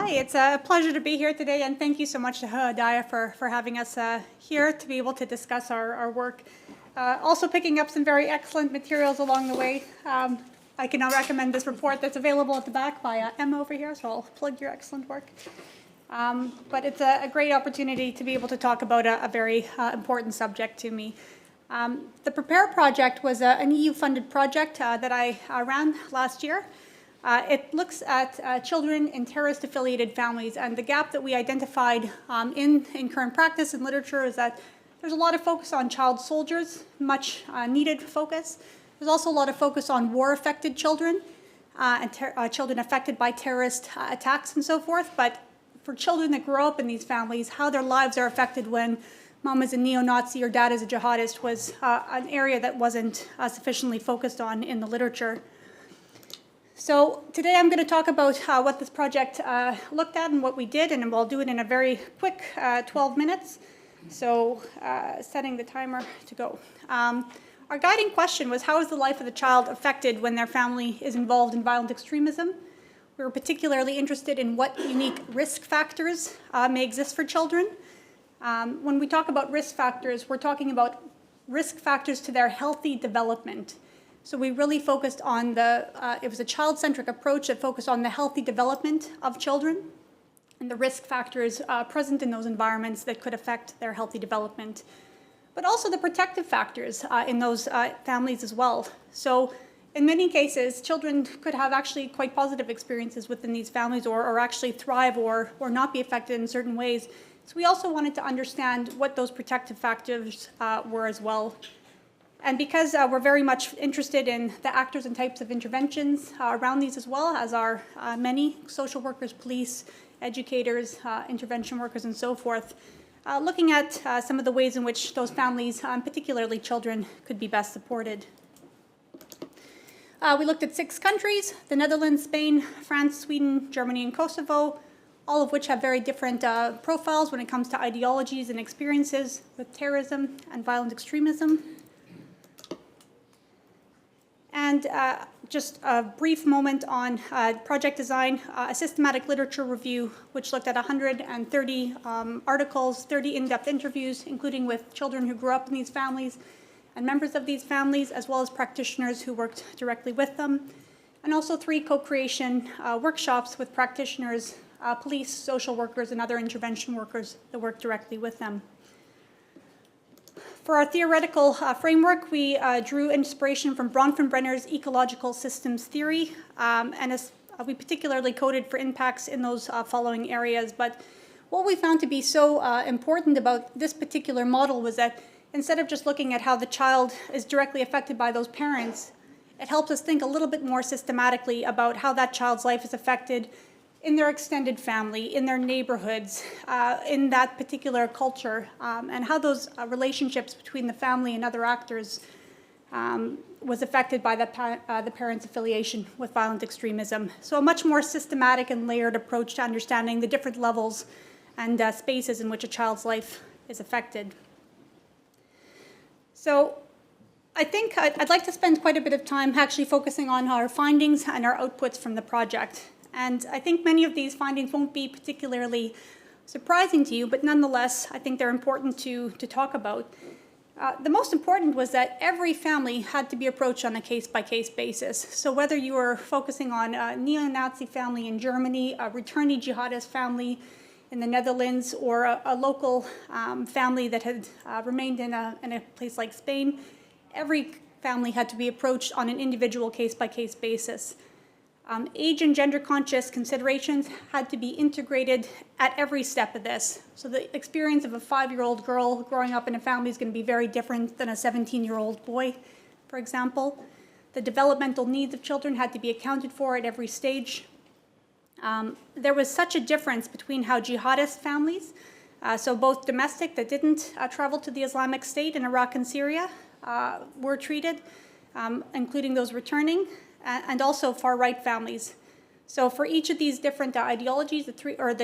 Hi, it's a pleasure to be here today, and thank you so much to Hedayah for having us here to be able to discuss our work. Also picking up some very excellent materials along the way. I can now recommend this report that's available at the back by Emma over here, so I'll plug your excellent work. But it's a great opportunity to be able to talk about a very important subject to me. The Prepare project was an EU-funded project that I ran last year. It looks at children in terrorist-affiliated families, and the gap that we identified in current practice and literature is that there's a lot of focus on child soldiers, much needed focus. There's also a lot of focus on war-affected children and children affected by terrorist attacks and so forth, but for children that grow up in these families, how their lives are affected when mom is a neo-Nazi or dad is a jihadist was an area that wasn't sufficiently focused on in the literature. So today I'm going to talk about what this project looked at and what we did, and I'll do it in a very quick 12 minutes. So setting the timer to go. Our guiding question was, how is the life of the child affected when their family is involved in violent extremism? We were particularly interested in what unique risk factors may exist for children. When we talk about risk factors, we're talking about risk factors to their healthy development. So we really focused on it was a child-centric approach that focused on the healthy development of children and the risk factors present in those environments that could affect their healthy development, but also the protective factors in those families as well. So in many cases, children could have actually quite positive experiences within these families or actually thrive or not be affected in certain ways. So we also wanted to understand what those protective factors were as well. And because we're very much interested in the actors and types of interventions around these as well, as are many social workers, police, educators, intervention workers, and so forth, looking at some of the ways in which those families, particularly children, could be best supported. We looked at 6 countries: the Netherlands, Spain, France, Sweden, Germany, and Kosovo, all of which have very different profiles when it comes to ideologies and experiences with terrorism and violent extremism. And just a brief moment on project design, a systematic literature review, which looked at 130 articles, 30 in-depth interviews, including with children who grew up in these families and members of these families, as well as practitioners who worked directly with them, and also 3 co-creation workshops with practitioners, police, social workers, and other intervention workers that work directly with them. For our theoretical framework, we drew inspiration from Bronfenbrenner's ecological systems theory, and we particularly coded for impacts in those following areas. But what we found to be so important about this particular model was that instead of just looking at how the child is directly affected by those parents, it helps us think a little bit more systematically about how that child's life is affected in their extended family, in their neighborhoods, in that particular culture, and how those relationships between the family and other actors was affected by the parents' affiliation with violent extremism. So a much more systematic and layered approach to understanding the different levels and spaces in which a child's life is affected. So I think I'd like to spend quite a bit of time actually focusing on our findings and our outputs from the project. And I think many of these findings won't be particularly surprising to you, but nonetheless, I think they're important to talk about. The most important was that every family had to be approached on a case-by-case basis. So whether you were focusing on a neo-Nazi family in Germany, a returning jihadist family in the Netherlands, or a local family that had remained in a place like Spain, every family had to be approached on an individual case-by-case basis. Age and gender conscious considerations had to be integrated at every step of this. So the experience of a 5-year-old girl growing up in a family is going to be very different than a 17-year-old boy, for example. The developmental needs of children had to be accounted for at every stage. There was such a difference between how jihadist families, so both domestic that didn't travel to the Islamic State in Iraq and Syria, were treated, including those returning, and also far-right families. So for each of these different ideologies, the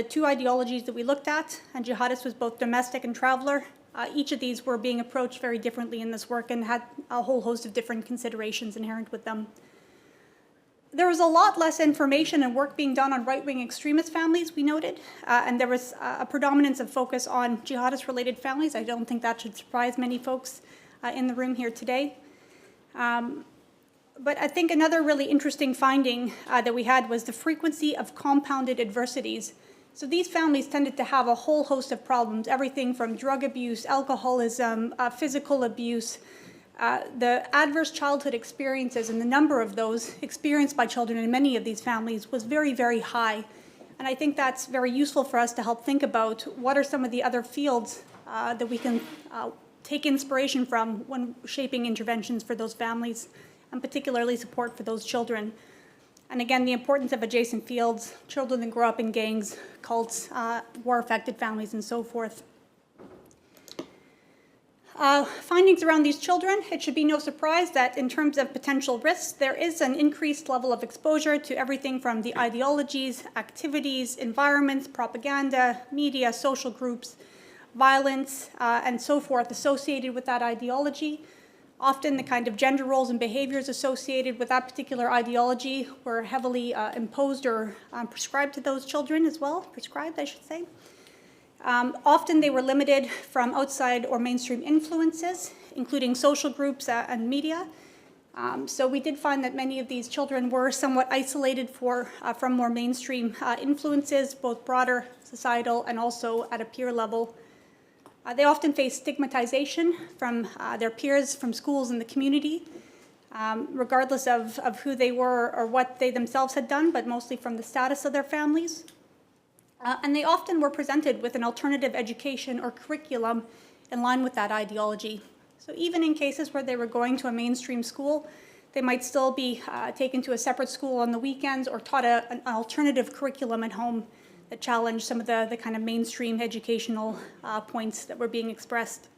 2 ideologies that we looked at, and jihadist was both domestic and traveler, each of these were being approached very differently in this work and had a whole host of different considerations inherent with them. There was a lot less information and work being done on right-wing extremist families, we noted, and there was a predominance of focus on jihadist-related families. I don't think that should surprise many folks in the room here today. But I think another really interesting finding that we had was the frequency of compounded adversities. So these families tended to have a whole host of problems, everything from drug abuse, alcoholism, physical abuse. The adverse childhood experiences and the number of those experienced by children in many of these families was very, very high. And I think that's very useful for us to help think about what are some of the other fields that we can take inspiration from when shaping interventions for those families, and particularly support for those children. And again, the importance of adjacent fields, children that grow up in gangs, cults, war-affected families, and so forth. Findings around these children, it should be no surprise that in terms of potential risks, there is an increased level of exposure to everything from the ideologies, activities, environments, propaganda, media, social groups, violence, and so forth associated with that ideology. Often the kind of gender roles and behaviors associated with that particular ideology were heavily imposed or prescribed to those children as well, prescribed I should say. Often they were limited from outside or mainstream influences, including social groups and media. So we did find that many of these children were somewhat isolated from more mainstream influences, both broader societal and also at a peer level. They often face stigmatization from their peers, from schools and the community, regardless of who they were or what they themselves had done, but mostly from the status of their families. And they often were presented with an alternative education or curriculum in line with that ideology. So even in cases where they were going to a mainstream school, they might still be taken to a separate school on the weekends or taught an alternative curriculum at home that challenged some of the kind of mainstream educational points that were being expressed.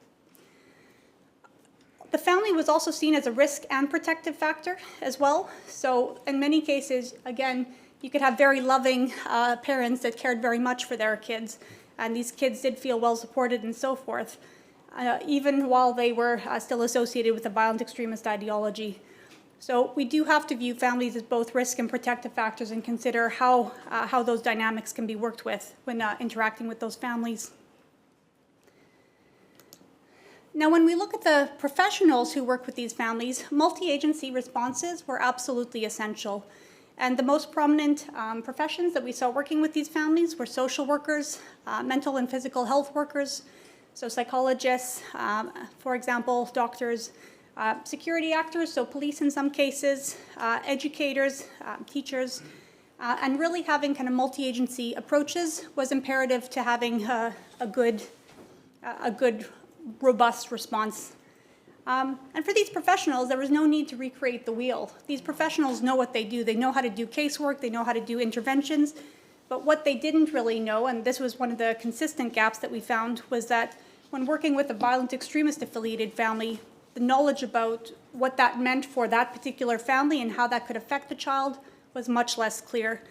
The family was also seen as a risk and protective factor as well. So in many cases, again, you could have very loving parents that cared very much for their kids, and these kids did feel well supported and so forth, even while they were still associated with a violent extremist ideology. So we do have to view families as both risk and protective factors and consider how those dynamics can be worked with when interacting with those families. Now, when we look at the professionals who work with these families, multi-agency responses were absolutely essential. And the most prominent professions that we saw working with these families were social workers, mental and physical health workers, so psychologists, for example, doctors, security actors, so police in some cases, educators, teachers, and really having kind of multi-agency approaches was imperative to having a good, robust response. And for these professionals, there was no need to recreate the wheel. These professionals know what they do. They know how to do casework, they know how to do interventions, but what they didn't really know, and this was one of the consistent gaps that we found, was that when working with a violent extremist affiliated family, the knowledge about what that meant for that particular family and how that could affect the child was much less clear.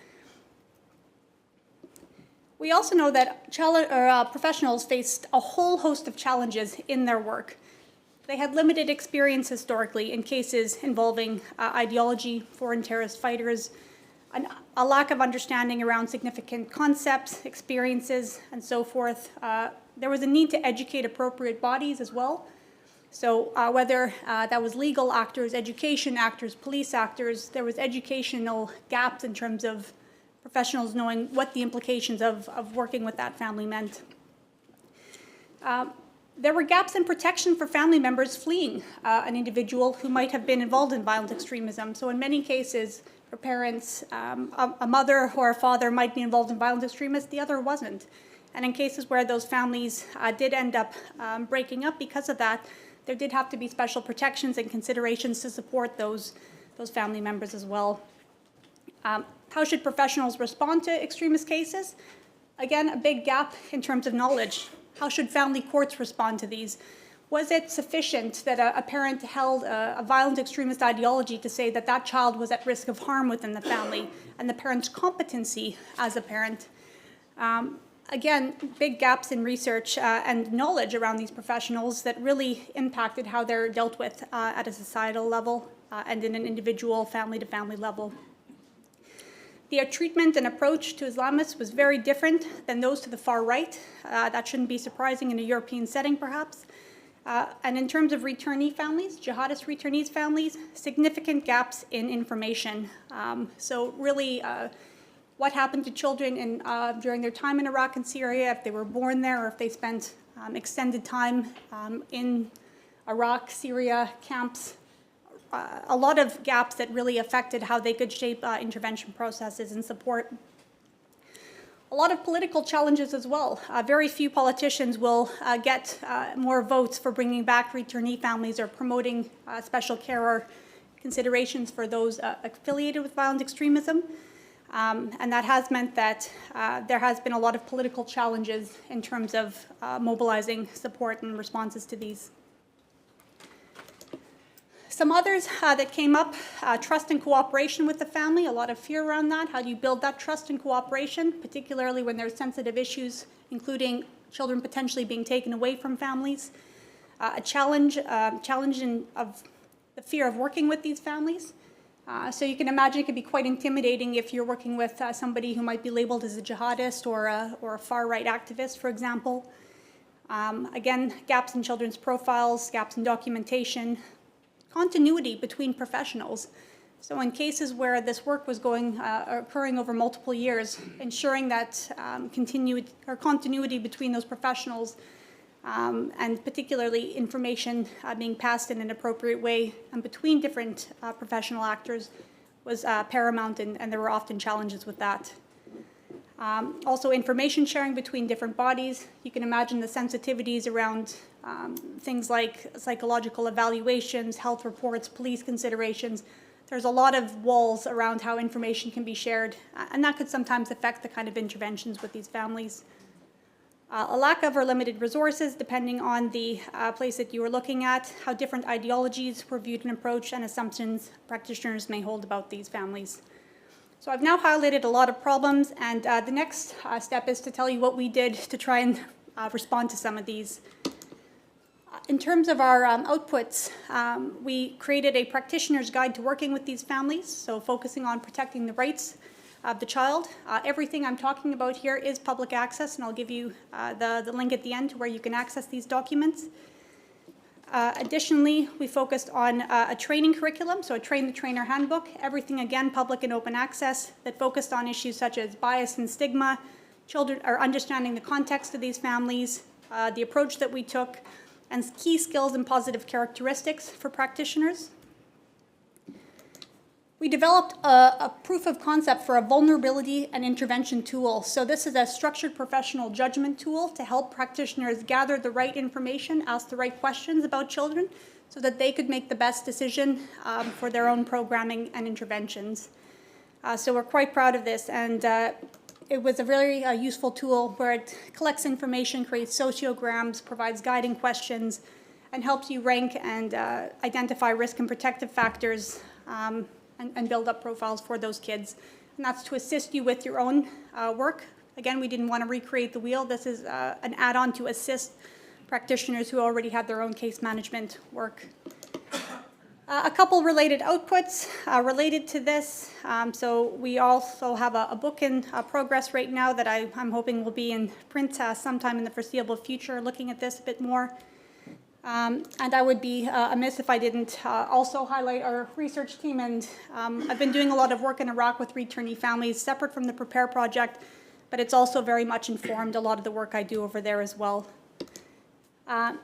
We also know that professionals faced a whole host of challenges in their work. They had limited experience historically in cases involving ideology, foreign terrorist fighters, a lack of understanding around significant concepts, experiences, and so forth. There was a need to educate appropriate bodies as well. So whether that was legal actors, education actors, police actors, there was educational gaps in terms of professionals knowing what the implications of working with that family meant. There were gaps in protection for family members fleeing an individual who might have been involved in violent extremism. So in many cases, for parents, a mother or a father might be involved in violent extremists, the other wasn't. And in cases where those families did end up breaking up because of that, there did have to be special protections and considerations to support those family members as well. How should professionals respond to extremist cases? Again, a big gap in terms of knowledge. How should family courts respond to these? Was it sufficient that a parent held a violent extremist ideology to say that that child was at risk of harm within the family and the parent's competency as a parent? Again, big gaps in research and knowledge around these professionals that really impacted how they're dealt with at a societal level and in an individual family-to-family level. Their treatment and approach to Islamists was very different than those to the far right. That shouldn't be surprising in a European setting, perhaps. And in terms of returnee families, jihadist returnees families, significant gaps in information. So really, what happened to children during their time in Iraq and Syria, if they were born there or if they spent extended time in Iraq, Syria, camps, a lot of gaps that really affected how they could shape intervention processes and support. A lot of political challenges as well. Very few politicians will get more votes for bringing back returnee families or promoting special care or considerations for those affiliated with violent extremism. And that has meant that there has been a lot of political challenges in terms of mobilizing support and responses to these. Some others that came up, trust and cooperation with the family, a lot of fear around that. How do you build that trust and cooperation, particularly when there's sensitive issues, including children potentially being taken away from families? A challenge of the fear of working with these families. So you can imagine it can be quite intimidating if you're working with somebody who might be labeled as a jihadist or a far-right activist, for example. Again, gaps in children's profiles, gaps in documentation, continuity between professionals. So in cases where this work was occurring over multiple years, ensuring that continuity between those professionals and particularly information being passed in an appropriate way and between different professional actors was paramount, and there were often challenges with that. Also, information sharing between different bodies. You can imagine the sensitivities around things like psychological evaluations, health reports, police considerations. There's a lot of walls around how information can be shared, and that could sometimes affect the kind of interventions with these families. A lack of or limited resources, depending on the place that you were looking at, how different ideologies were viewed and approached, and assumptions practitioners may hold about these families. So I've now highlighted a lot of problems, and the next step is to tell you what we did to try and respond to some of these. In terms of our outputs, we created a practitioner's guide to working with these families, so focusing on protecting the rights of the child. Everything I'm talking about here is public access, and I'll give you the link at the end to where you can access these documents. Additionally, we focused on a training curriculum, so a Train the Trainer handbook, everything again public and open access, that focused on issues such as bias and stigma, children are understanding the context of these families, the approach that we took, and key skills and positive characteristics for practitioners. We developed a proof of concept for a vulnerability and intervention tool. So this is a structured professional judgment tool to help practitioners gather the right information, ask the right questions about children, so that they could make the best decision for their own programming and interventions. So we're quite proud of this, and it was a very useful tool where it collects information, creates sociograms, provides guiding questions, and helps you rank and identify risk and protective factors and build up profiles for those kids. And that's to assist you with your own work. Again, we didn't want to recreate the wheel. This is an add-on to assist practitioners who already have their own case management work. A couple related outputs related to this. So we also have a book in progress right now that I'm hoping will be in print sometime in the foreseeable future, looking at this a bit more. And I would be amiss if I didn't also highlight our research team. And I've been doing a lot of work in Iraq with returnee families, separate from the Prepare project, but it's also very much informed a lot of the work I do over there as well.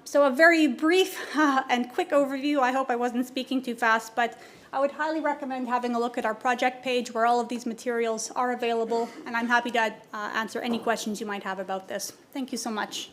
So a very brief and quick overview. I hope I wasn't speaking too fast, but I would highly recommend having a look at our project page where all of these materials are available, and I'm happy to answer any questions you might have about this. Thank you so much.